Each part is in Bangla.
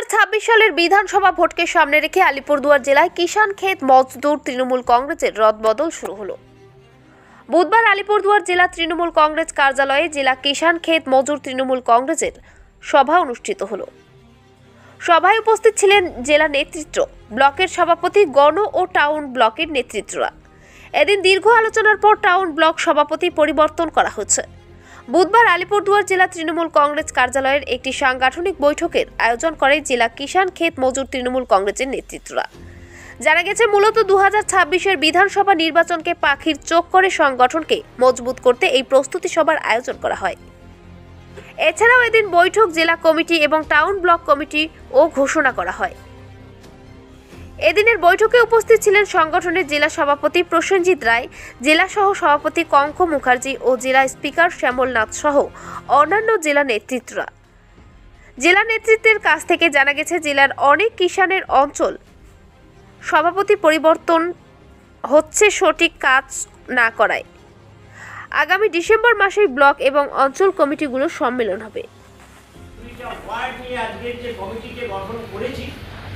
2026 সালের বিধানসভা ভোটকে সামনে রেখে আলিপুরদুয়ার জেলায় কিষাণ ক্ষেত মজদুর তৃণমূল কংগ্রেসের রদবদল শুরু হলো। বুধবার আলিপুরদুয়ার জেলা তৃণমূল কংগ্রেস কার্যালয়ে জেলা কিষাণ ক্ষেত মজদুর তৃণমূল কংগ্রেসের সভা অনুষ্ঠিত হলো। সভায় উপস্থিত ছিলেন জেলা নেতৃত্ব, ব্লকের সভাপতি, গণ ও টাউন ব্লকের নেতৃত্বরা। এদিন দীর্ঘ আলোচনার পর টাউন ব্লক সভাপতি পরিবর্তন করা হয়েছে। বুধবার আলিপুরদুয়ার জেলা তৃণমূল কংগ্রেস কার্যালয়ের একটি সাংগঠনিক বৈঠকের আয়োজন করে জেলা কিষাণ ক্ষেত মজদুর তৃণমূল কংগ্রেসের নেতৃত্বরা। জানা গেছে, মূলত 2026-এর বিধানসভা নির্বাচনকে পাখির চোখ করে সংগঠনকে মজবুত করতে এই প্রস্তুতি সভার আয়োজন করা হয়। এছাড়াও এদিন বৈঠক, জেলা কমিটি এবং টাউন ব্লক কমিটি ও ঘোষণা করা হয়। এদিনের বৈঠকে উপস্থিত ছিলেন সংগঠনের জেলা সভাপতি প্রসেনজিৎ রায়, জেলা সহ সভাপতি কঙ্ক মুখার্জি ও জেলা স্পিকার শ্যামল নাথ সহ অন্যান্য জেলা নেতৃত্বরা। জেলা নেতৃত্বের কাছ থেকে জানা গেছে, জেলার অনেক কিষাণের অঞ্চল সভাপতি পরিবর্তন হচ্ছে সঠিক কাজ না করায়। আগামী ডিসেম্বর মাসেই ব্লক এবং অঞ্চল কমিটিগুলোর সম্মেলন হবে।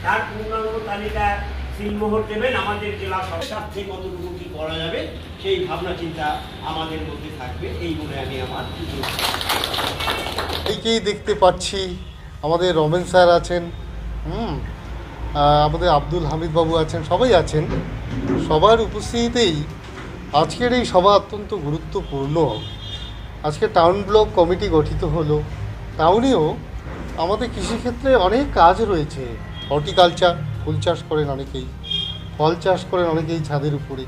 তার পূর্ণাঙ্গ তালিকা সিলমোহর দেবেন আমাদের জেলা স্বার্থে কতটুকু কি করা যাবে সেই ভাবনা চিন্তা আমাদের মধ্যে থাকবে, এই বলে আমি আমার এইকেই দেখতে পাচ্ছি। আমাদের রমেন স্যার আছেন, আমাদের আব্দুল হামিদ বাবু আছেন, সবাই আছেন। সবার উপস্থিতিতেই আজকের এই সভা অত্যন্ত গুরুত্বপূর্ণ। আজকে টাউন ব্লক কমিটি গঠিত হলো। টাউনেও আমাদের কৃষিক্ষেত্রে অনেক কাজ রয়েছে। হর্টিকালচার, ফুল চাষ করেন অনেকেই, ফল চাষ করেন অনেকেই ছাদের উপরে,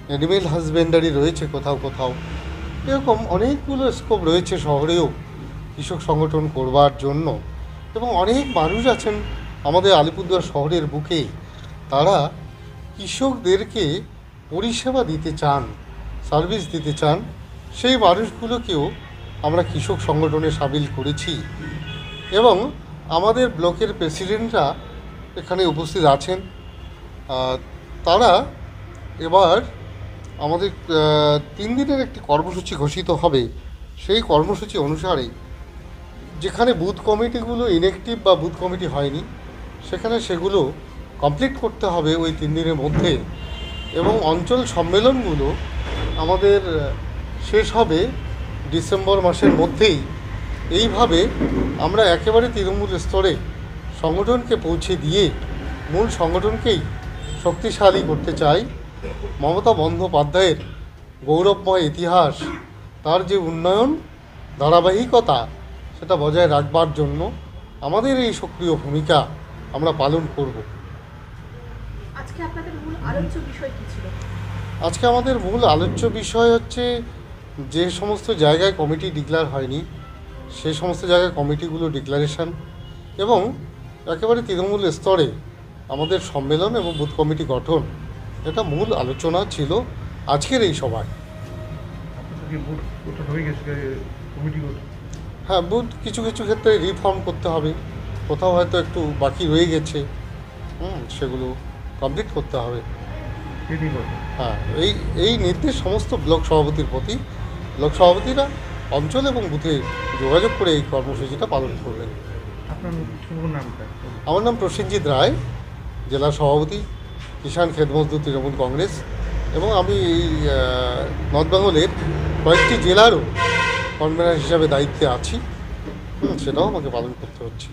অ্যানিমেল হাজবেন্ডারি রয়েছে কোথাও কোথাও। এরকম অনেকগুলো স্কোপ রয়েছে শহরেও কৃষক সংগঠন করবার জন্য। এবং অনেক মানুষ আছেন আমাদের আলিপুরদুয়ার শহরের বুকে, তারা কৃষকদেরকে পরিষেবা দিতে চান, সার্ভিস দিতে চান। সেই মানুষগুলোকেও আমরা কৃষক সংগঠনে সামিল করেছি এবং আমাদের ব্লকের প্রেসিডেন্টরা এখানে উপস্থিত আছেন। তারা এবার আমাদের 3 দিনের একটি কর্মসূচি ঘোষিত হবে। সেই কর্মসূচি অনুসারে যেখানে বুথ কমিটিগুলো ইনঅ্যাক্টিভ বা বুথ কমিটি হয়নি, সেখানে সেগুলো কমপ্লিট করতে হবে ওই 3 দিনের মধ্যে। এবং অঞ্চল সম্মেলনগুলো আমাদের শেষ হবে ডিসেম্বর মাসের মধ্যেই। এইভাবে আমরা একেবারে তৃণমূল স্তরে সংগঠনকে পৌঁছে দিয়ে মূল সংগঠনকেই শক্তিশালী করতে চাই। মমতা বন্দ্যোপাধ্যায়ের গৌরবময় ইতিহাস, তার যে উন্নয়ন ধারাবাহিকতা, সেটা বজায় রাখবার জন্য আমাদের এই সক্রিয় ভূমিকা আমরা পালন করব। আজকে আপনাদের মূল আলোচ্য বিষয় কী ছিল? আজকে আমাদের মূল আলোচ্য বিষয় হচ্ছে যে সমস্ত জায়গায় কমিটি ডিক্লেয়ার হয়নি, সেই সমস্ত জায়গায় কমিটিগুলো ডিক্লারেশন এবং একেবারে তৃণমূল স্তরে আমাদের সম্মেলন এবং বুথ কমিটি গঠন, এটা মূল আলোচনা ছিল আজকের এই সভায়। হ্যাঁ, বুথ কিছু কিছু ক্ষেত্রে রিফর্ম করতে হবে, কোথাও হয়তো একটু বাকি রয়ে গেছে, সেগুলো কমপ্লিট করতে হবে। হ্যাঁ, এই নির্দেশ সমস্ত ব্লক সভাপতির প্রতি। ব্লক সভাপতিরা অঞ্চল এবং বুথে যোগাযোগ করে এই কর্মসূচিটা পালন করবেন। আমার নাম প্রসেনজিৎ রায়, জেলা সভাপতি, কিষাণ ক্ষেত মজদুর তৃণমূল কংগ্রেস। এবং আমি এই নর্থ বেঙ্গলের কয়েকটি জেলারও কনভেনার হিসাবে দায়িত্বে আছি, সেটাও আমাকে পালন করতে হচ্ছে।